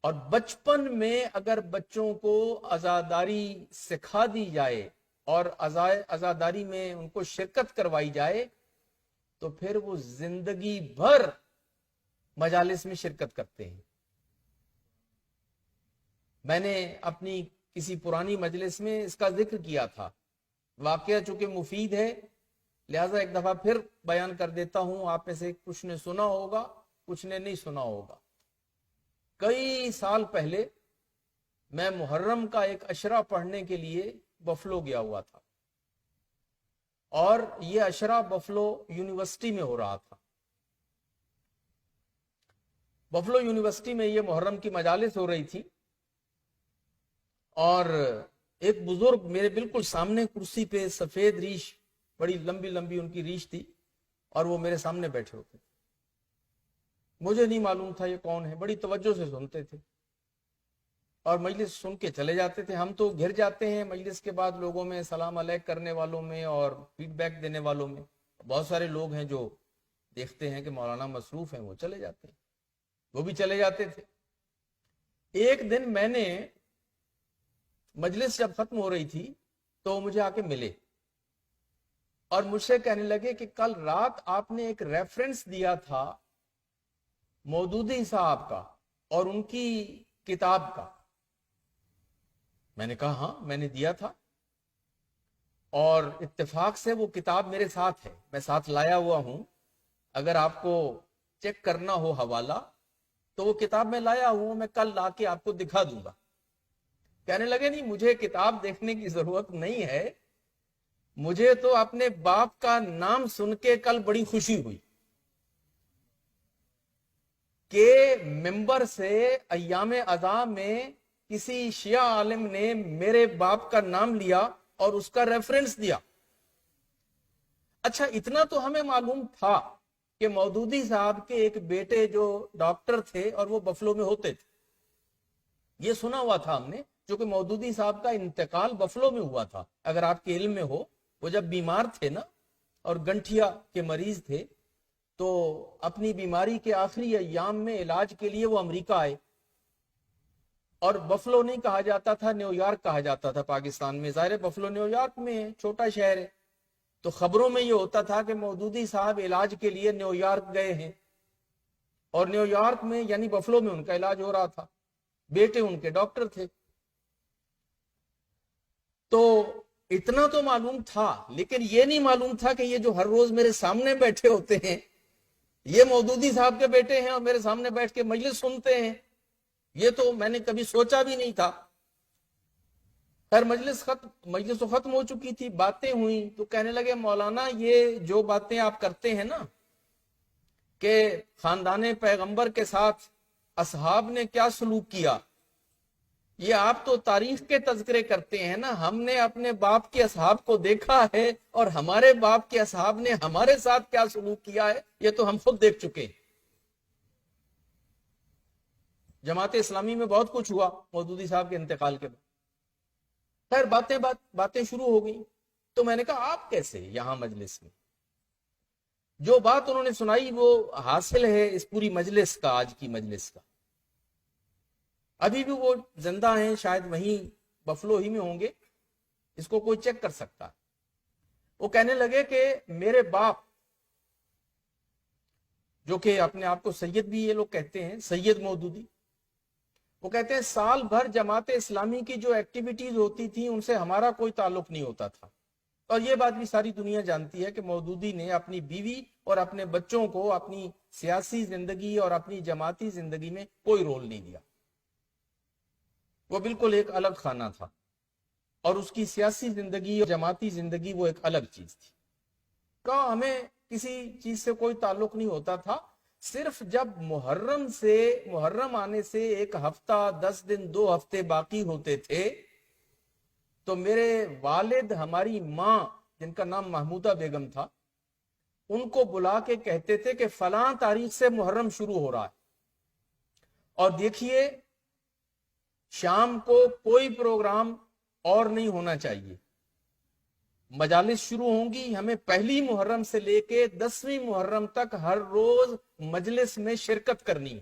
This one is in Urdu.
اور بچپن میں اگر بچوں کو عزاداری سکھا دی جائے اور عزاداری میں ان کو شرکت کروائی جائے تو پھر وہ زندگی بھر مجالس میں شرکت کرتے ہیں. میں نے اپنی کسی پرانی مجلس میں اس کا ذکر کیا تھا. واقعہ چونکہ مفید ہے لہذا ایک دفعہ پھر بیان کر دیتا ہوں. آپ میں سے کچھ نے سنا ہوگا, کچھ نے نہیں سنا ہوگا. کئی سال پہلے میں محرم کا ایک اشرہ پڑھنے کے لیے بفلو گیا ہوا تھا, اور یہ اشرہ بفلو یونیورسٹی میں ہو رہا تھا. بفلو یونیورسٹی میں یہ محرم کی مجالس ہو رہی تھی, اور ایک بزرگ میرے بالکل سامنے کرسی پہ, سفید ریش, بڑی لمبی لمبی ان کی ریش تھی, اور وہ میرے سامنے بیٹھے ہوتے تھے. مجھے نہیں معلوم تھا یہ کون ہے, بڑی توجہ سے سنتے تھے اور مجلس سن کے چلے جاتے تھے. ہم تو گھر جاتے ہیں مجلس کے بعد لوگوں میں, سلام علیک کرنے والوں میں اور فیڈ بیک دینے والوں میں. بہت سارے لوگ ہیں جو دیکھتے ہیں کہ مولانا مصروف ہیں, وہ چلے جاتے ہیں, وہ بھی چلے جاتے تھے. ایک دن میں نے مجلس جب ختم ہو رہی تھی تو مجھے آ کے ملے اور مجھ سے کہنے لگے کہ کل رات آپ نے ایک ریفرنس دیا تھا مودودی صاحب کا اور ان کی کتاب کا. میں نے کہا ہاں میں نے دیا تھا, اور اتفاق سے وہ کتاب میرے ساتھ ہے, میں ساتھ لایا ہوا ہوں. اگر آپ کو چیک کرنا ہو حوالہ تو وہ کتاب میں لایا ہوں, میں کل لا کے آپ کو دکھا دوں گا. کہنے لگے نہیں مجھے کتاب دیکھنے کی ضرورت نہیں ہے, مجھے تو اپنے باپ کا نام سن کے کل بڑی خوشی ہوئی کہ ممبر سے ایام عزا میں کسی شیعہ عالم نے میرے باپ کا نام لیا اور اس کا ریفرنس دیا. اچھا اتنا تو ہمیں معلوم تھا کہ مودودی صاحب کے ایک بیٹے جو ڈاکٹر تھے اور وہ بفلو میں ہوتے تھے, یہ سنا ہوا تھا ہم نے, جو کہ مودودی صاحب کا انتقال بفلو میں ہوا تھا. اگر آپ کے علم میں ہو, وہ جب بیمار تھے نا اور گنٹھیا کے مریض تھے تو اپنی بیماری کے آخری ایام میں علاج کے لیے وہ امریکہ آئے, اور بفلو نہیں کہا جاتا تھا, نیو یارک کہا جاتا تھا پاکستان میں. ظاہر بفلو نیو یارک میں ہے, چھوٹا شہر ہے, تو خبروں میں یہ ہوتا تھا کہ مودودی صاحب علاج کے لیے نیو یارک گئے ہیں, اور نیو یارک میں یعنی بفلو میں ان کا علاج ہو رہا تھا, بیٹے ان کے ڈاکٹر تھے. تو اتنا تو معلوم تھا, لیکن یہ نہیں معلوم تھا کہ یہ جو ہر روز میرے سامنے بیٹھے ہوتے ہیں یہ مودودی صاحب کے بیٹے ہیں اور میرے سامنے بیٹھ کے مجلس سنتے ہیں. یہ تو میں نے کبھی سوچا بھی نہیں تھا. خیر مجلس تو ختم ہو چکی تھی, باتیں ہوئیں تو کہنے لگے مولانا یہ جو باتیں آپ کرتے ہیں نا کہ خاندان پیغمبر کے ساتھ اصحاب نے کیا سلوک کیا, یہ آپ تو تاریخ کے تذکرے کرتے ہیں نا, ہم نے اپنے باپ کے اصحاب کو دیکھا ہے اور ہمارے باپ کے اصحاب نے ہمارے ساتھ کیا سلوک کیا ہے یہ تو ہم خود دیکھ چکے ہیں. جماعت اسلامی میں بہت کچھ ہوا مودودی صاحب کے انتقال کے بعد. خیر باتیں شروع ہو گئی, تو میں نے کہا آپ کیسے یہاں مجلس میں؟ جو بات انہوں نے سنائی وہ حاصل ہے اس پوری مجلس کا, آج کی مجلس کا. ابھی بھی وہ زندہ ہیں, شاید وہیں بفلو ہی میں ہوں گے, اس کو کوئی چیک کر سکتا ہے. وہ کہنے لگے کہ میرے باپ, جو کہ اپنے آپ کو سید بھی یہ لوگ کہتے ہیں, سید مودودی, وہ کہتے ہیں سال بھر جماعت اسلامی کی جو ایکٹیویٹیز ہوتی تھی ان سے ہمارا کوئی تعلق نہیں ہوتا تھا. اور یہ بات بھی ساری دنیا جانتی ہے کہ مودودی نے اپنی بیوی اور اپنے بچوں کو اپنی سیاسی زندگی اور اپنی جماعتی زندگی میں کوئی رول نہیں دیا. وہ بالکل ایک الگ خانہ تھا, اور اس کی سیاسی زندگی اور جماعتی زندگی وہ ایک الگ چیز تھی. کہا ہمیں کسی چیز سے کوئی تعلق نہیں ہوتا تھا, صرف جب محرم آنے سے ایک ہفتہ 10 دن 2 ہفتے باقی ہوتے تھے تو میرے والد ہماری ماں جن کا نام محمودہ بیگم تھا ان کو بلا کے کہتے تھے کہ فلاں تاریخ سے محرم شروع ہو رہا ہے, اور دیکھیے شام کو کوئی پروگرام اور نہیں ہونا چاہیے, مجالس شروع ہوں گی, ہمیں پہلی محرم سے لے کے 10ویں محرم تک ہر روز مجلس میں شرکت کرنی ہے.